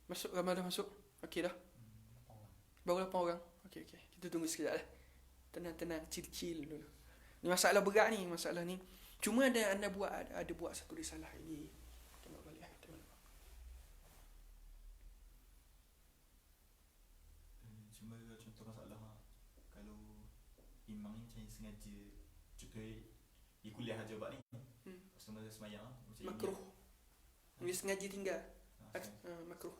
Masuk, ramai dah masuk. Okey dah. Baru 8 orang. Okey. Kita tunggu sekejap lah. Tenang, chill dulu. Ni masalah berat ni, masalah ni. Cuma anda buat satu risalah lagi. Tengok balik lah. Cuma contoh masalah kalau imam ni macam sengaja dia kuliah aja buat ni. Semasa semayang macam makruh. Dia sengaja tinggal. Makruh.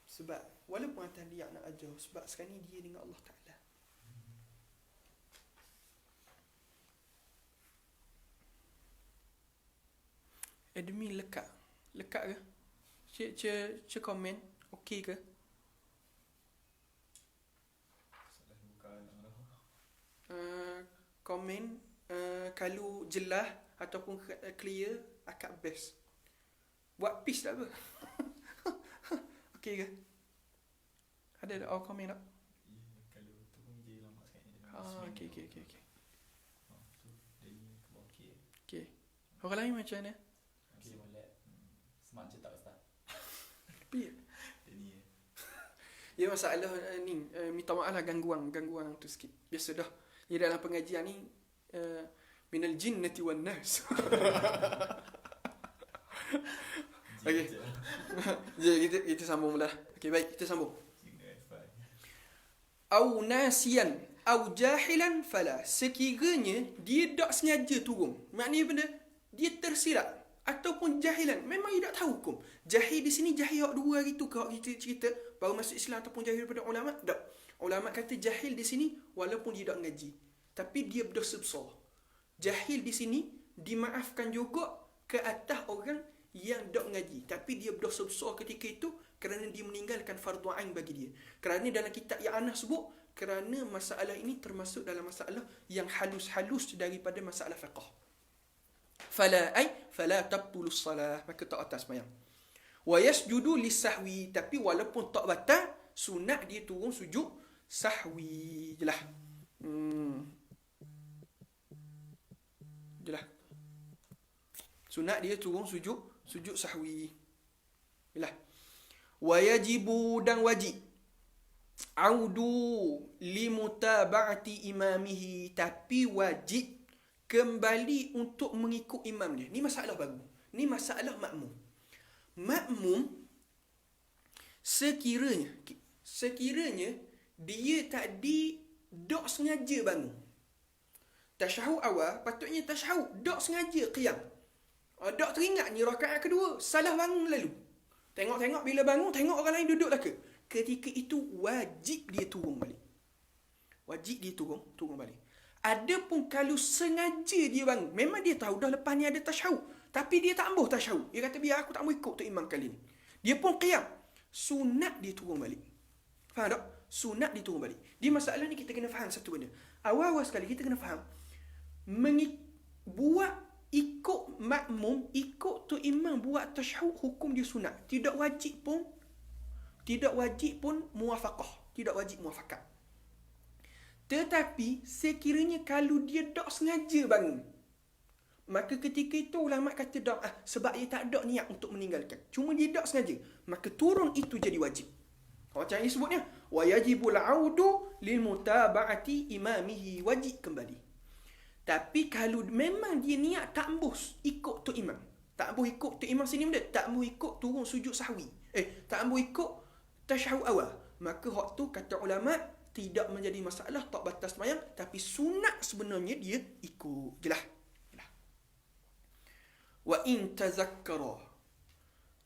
Sebab walaupun atas dia nak ajar, sebab sekarang ni dia dengan Allah Ta'ala. Admin lekat ke? Cik komen okey ke? Komen kalau jelas ataupun clear akak best. Buat peace tak apa. Okey ke? Ada komen tak? Ya, kalau tu pun dia lambat sangat. Okey. Tu dia ni okey. Okey. Orang lain macam mana? Okey molek. Smart je tak ustaz. Dia ni. Ya masalah ni minta maaf lah gangguan tu sikit. Biasa dah. Dia dalam pengajian ni minal jinnati wan nas. Okey. kita sambung lah. Okey baik, kita sambung. Au nasiyan au jahilan fala. Sekiranya dia tak sengaja turun. Maknanya benda dia tersilap ataupun jahilan, memang dia tak tahu hukum. Jahil di sini jahil hak 2 hari tu ke hak kita cerita baru masuk Islam ataupun jahil daripada ulama? Tak. Ulama kata jahil di sini walaupun dia tak ngaji, tapi dia berdosa besar. Jahil di sini dimaafkan juga ke atas orang yang tak ngaji, tapi dia berdosa besar ketika itu kerana dia meninggalkan fardu ain bagi dia. Kerana dalam kitab yang Anas sebut, kerana masalah ini termasuk dalam masalah yang halus-halus daripada masalah fiqh. Fala tabtulu salah, maka tak atas sembahyang. Wa yasjudu lisahwi, tapi walaupun tak batal, sunat dia turun sujud sahwi. Jelah. Sunat dia turun sujud sahwi. Jelah. Wa yajibu dan wajib audu limutaba'ati imamihi, tapi wajib kembali untuk mengikut imam dia. Ni masalah baru. Ni masalah makmum. Makmum sekiranya dia tadi dok sengaja bangun. Tasyahud awal patutnya tasyahud dok sengaja qiyam. Dok teringat ni rakaat kedua, salah bangun lalu. Tengok bila bangun tengok orang lain duduk laka. Ketika itu wajib dia turun balik. Balik. Adapun kalau sengaja dia bangun, memang dia tahu dah lepas ni ada tasyahud, tapi dia tak ambuh tasyahud. Dia kata biar aku tak mau ikut tu imam kali ni. Dia pun qiyam. Sunat dia turun balik. Faham tak? Sunat dia turun balik. Di masalah ni kita kena faham satu benda. Awal-awal sekali kita kena faham buat ikut makmum, ikut tu imam buat tasyahud, hukum dia sunat. Tidak wajib pun muwafaqah. Tidak wajib muwafaqah. Tetapi sekiranya kalau dia tak sengaja bangun, maka ketika itu ulama kata tak, sebab dia tak ada niat untuk meninggalkan, cuma dia tak sengaja, maka turun itu jadi wajib. Macam yang disebutnya wa yajibul audu lil mutaba'ati imamihi, wajib kembali. Tapi kalau memang dia niat tak ambus ikut tu imam, tak ambuh ikut tu imam sini benda, tak ambuh ikut turun sujud sahwi, tak ambuh ikut tasyahud awal, maka hak tu kata ulama tidak menjadi masalah, tak batas sembahyang, tapi sunat sebenarnya dia ikut. Jelas. Wa in tazakkara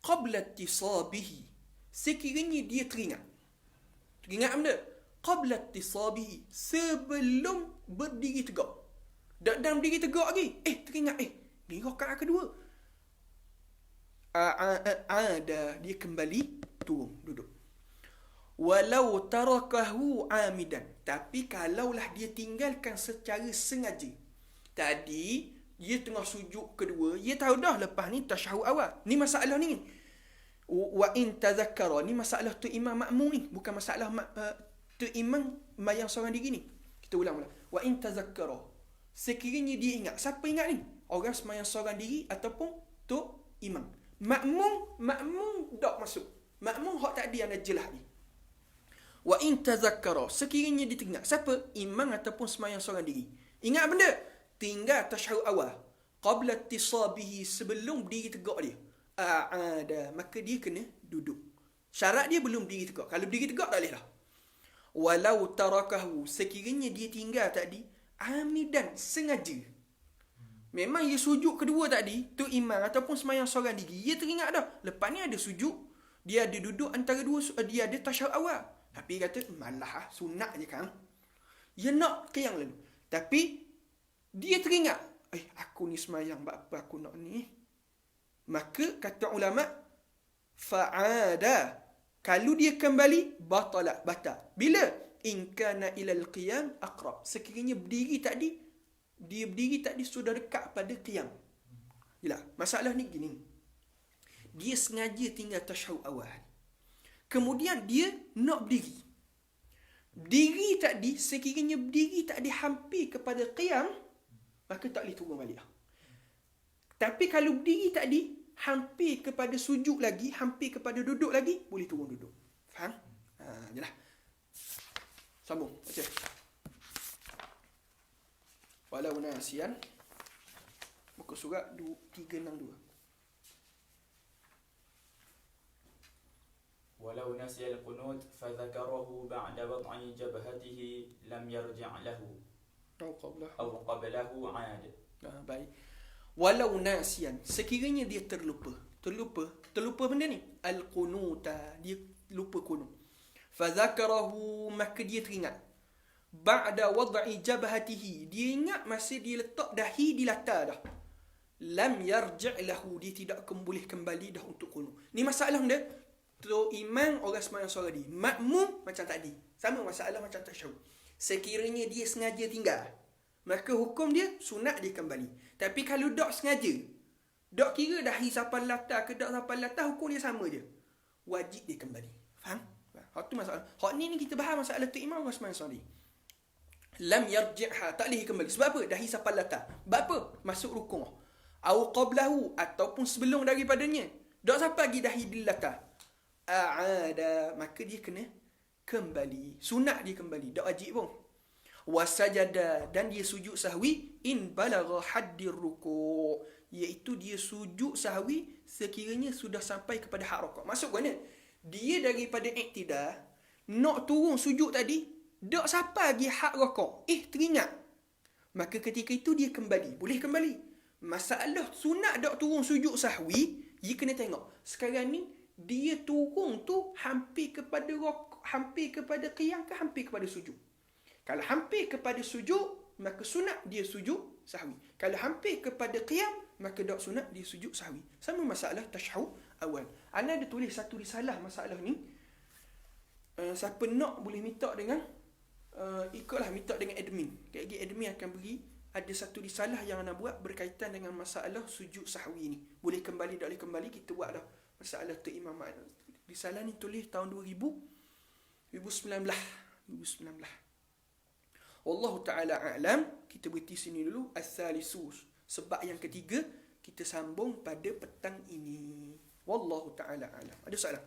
qabla ittisabihi, sekiranya dia teringat benda qabla ittisabihi, sebelum berdiri tegak. Dan berdiri tegak lagi, teringat ni rakaat kedua. Ada dia kembali turun duduk. Walau tarakahu amidan, tapi kalaulah dia tinggalkan secara sengaja. Tadi dia tengah sujud kedua, dia tahu dah lepas ni tasyahud awal. Ni masalah ni. Wa in tazakkara, ni masalah tu imam makmum ni, bukan masalah tu imam yang seorang diri ni. Kita ulang. Wa in tazakkara, sekiranya dia ingat. Siapa ingat ni? Orang sembahyang seorang diri ataupun tu imam. Makmum tak masuk. Makmum hak tadi yang dah jelas ni. Wa in tazakkara, sekiranya dia teringat. Siapa? Imam ataupun sembahyang seorang diri. Ingat benda? Tinggal tasyahud awal. Qabla ittisabihi, sebelum berdiri tegak dia. A'ada, maka dia kena duduk. Syarat dia belum berdiri tegak. Kalau berdiri tegak tak boleh dah. Walau tarakahu, sekiranya dia tinggal tadi amidan, sengaja. Memang dia sujud kedua tadi, tu imam ataupun sembahyang seorang diri, dia teringat dah. Lepas ni ada sujud, dia ada duduk antara dua, dia ada tasyahud awal. Tapi kata, malah sunat je kan. Dia nak ke yang lalu. Tapi, dia teringat, aku ni sembahyang, apa aku nak ni? Maka, kata ulama, fa'ada. Kalau dia kembali, batal. Bila? In kana ilal qiyam aqrab. Sekiranya berdiri tadi, dia berdiri tadi sudah dekat pada qiyam. Yalah, masalah ni gini. Dia sengaja tinggal tasyahud awal. Kemudian dia nak berdiri. Berdiri tadi, sekiranya berdiri tadi hampir kepada qiyam, maka tak boleh turun balik. Tapi kalau berdiri tadi, hampir kepada sujud lagi, hampir kepada duduk lagi, boleh turun duduk. Faham? Jelah. Sambung. Baca. Walau nasian. Muka surat 362. ولو نسي القنوت فذكره بعد وضع جبهته لم يرجع له أو قبله عاد. Baik. Walau nasian, sekiranya dia terlupa benda ni, al-qunuta, dia lupa qunut. Fadzakarahu, maka dia teringat. Ba'da wad'i jabhatihi, dia ingat masa dia letak dahi di latar dah. Lam yarji' lahu, dia tidak boleh kembali dah untuk qunut. Ni masalah dia. Tu imam orang sembahyang seorang diri. Makmum macam tadi. Sama masalah macam tasyahud. Sekiranya dia sengaja tinggal, maka hukum dia sunat dia kembali. Tapi kalau tak sengaja, tak kira dahi sampai latar ke tak sampai latar, hukum dia sama je. Wajib dia kembali. Faham? Hak tu masalah. Hak ni kita bahas masalah tu imam orang sembahyang seorang diri. Lam yarji'ha, tak boleh kembali. Sebab apa? Dahi sampai latar. Sebab apa? Masuk rukun. Au qablahu, ataupun sebelum daripadanya. Tak sampai lagi dahi di latar. A'ada, maka dia kena kembali. Sunat dia kembali, tak wajib pun. Wasajada, dan dia sujud sahwi in balagha haddir ruku', iaitu dia sujud sahwi sekiranya sudah sampai kepada had rukuk. Maksud mana? Dia daripada iktidal nak turun sujud tadi, tak sampai lagi had rukuk. Teringat. Maka ketika itu dia kembali. Boleh kembali. Masalah sunat tak turun sujud sahwi, dia kena tengok. Sekarang ni dia turun tu hampir kepada qiyam ke hampir kepada sujud. Kalau hampir kepada sujud, maka sunat dia sujud sahwi. Kalau hampir kepada qiyam, maka tak sunat dia sujud sahwi. Sama masalah tasyahud awal. Ana ada tulis satu risalah masalah ni. Siapa nak boleh minta dengan ikutlah minta dengan admin. Kaki admin akan beri ada satu risalah yang ana buat berkaitan dengan masalah sujud sahwi ni. Boleh kembali tak boleh kembali, kita buat dah. Masalah tu Imam risalah ni tulis tahun 2019. Wallahu ta'ala a'lam. Kita berhenti sini dulu. Al-thalisus, sebab yang ketiga kita sambung pada petang ini. Wallahu ta'ala a'lam. Ada soalan?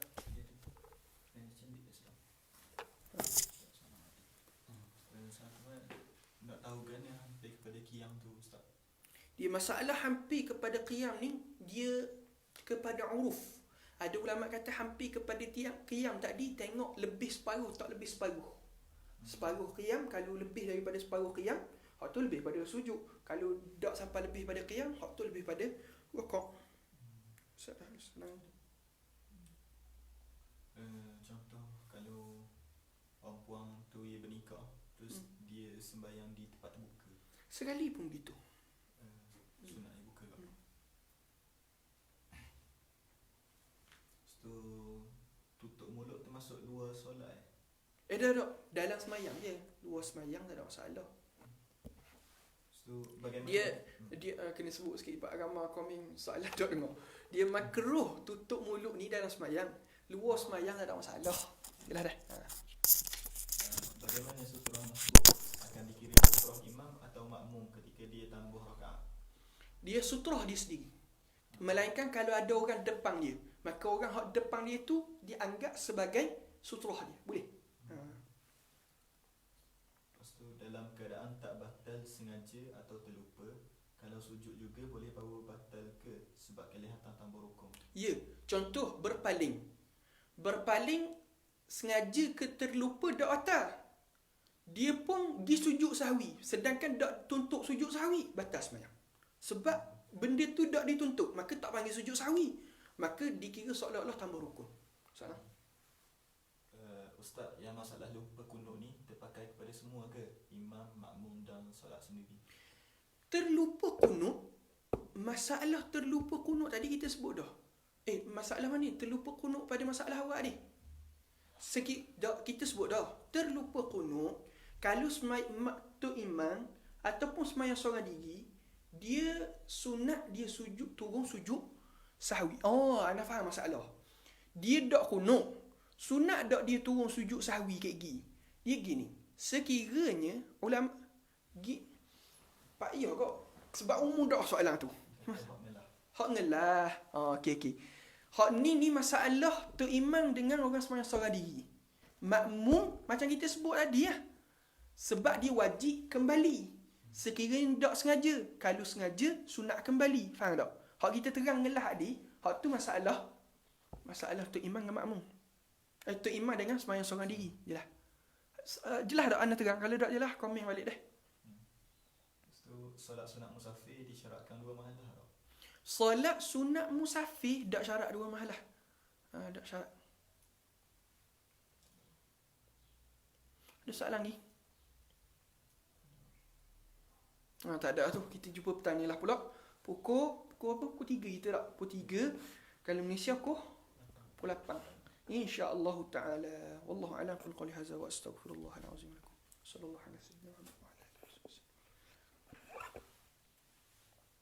Nak tahu kan yang hampir kepada qiyam tu, Ustaz? Dia masalah hampir kepada qiyam ni, dia kepada uruf. Ada ulama kata hampir kepada qiyam tadi, tengok lebih separuh tak lebih separuh. Separuh qiyam, kalau lebih daripada separuh qiyam, hak tu lebih pada sujud. Kalau tak sampai lebih pada qiyam, hak tu lebih pada rukuk. Senang. Contoh kalau orang puang tu ia bernikah, terus dia sembahyang di tempat terbuka. Sekali pun gitu. Sunat dia buka kat. Tu tutup mulut termasuk luar solat. Dah dalam semayang je. Luar semayang tak ada masalah. So bagaimana Dia kena sebut sikit Pak Agama komen soalan tak dengar. Dia makruh tutup mulut ni dalam semayang. Luar semayang tak ada masalah. Yalah dah. Bagaimana sutrah masbuk? Akan dikira sutrah imam atau makmum ketika dia tambah rakaat? Dia sutrah dia sendiri. Melainkan kalau ada orang depan dia, maka orang hak depan dia tu dianggap sebagai sutrah dia. Boleh? Lepas tu dalam keadaan tak batal sengaja atau terlupa, kalau sujud juga boleh bawa batal ke sebab kelihatan tambah rukun? Ya, contoh berpaling. Berpaling sengaja ke terlupa dak batal. Dia pun pergi sujud sahwi, sedangkan dak tuntut sujud sahwi, batal sembahyang. Sebab benda tu dak dituntut, maka tak panggil sujud sahwi. Maka dikira seolah-olah tambah rukun. Soalan? Ustaz, yang masalah lupa kunut ni terpakai kepada semua ke? Imam, makmum dan solat sendiri? Terlupa kunut, masalah terlupa kunut tadi kita sebut dah. Masalah mana ni? Terlupa kunut pada masalah awal ni. Kita sebut dah. Terlupa kunut, kalau tu imam ataupun semayang seorang diri, dia sunat dia sujud, turun sujud sahwi. Anda faham masalah. Dia dak kunut, sunat dak dia turun sujud sahwi kayak gini. Dia gini. Sekiranya ulama Pak iya kok. Sebab umum dak soalan tu. Hak ngelah. Okey. Hak ni masalah tu imam dengan orang semayang seorang diri. Makmum macam kita sebut tadi lah. Sebab dia wajib kembali. Sekiranya tak sengaja. Kalau sengaja, sunat kembali. Faham tak? Hak kita terang ngelah tadi, hak tu masalah tu imam dengan makmum. Tu imam dengan semayang seorang diri. Jelas. Jelas tak anda terang? Kalau tak jelas, komen balik deh. Lepas tu solat sunat musafir disyaratkan 2 mahalah tak? Solat sunat musafir tak syarat 2 mahalah. Tak syarat. Ada soalan lagi? Tak ada tu. Kita jumpa petang ni lah pula. Pukul apa? Pukul 3 kita tak? Pukul 3. Kalau Malaysia pukul 8. InsyaAllah ta'ala. Wallahu a'lam. Qul qawli hadza wa astaghfirullahal azim lakum. Sallallahu alaihi wasallam.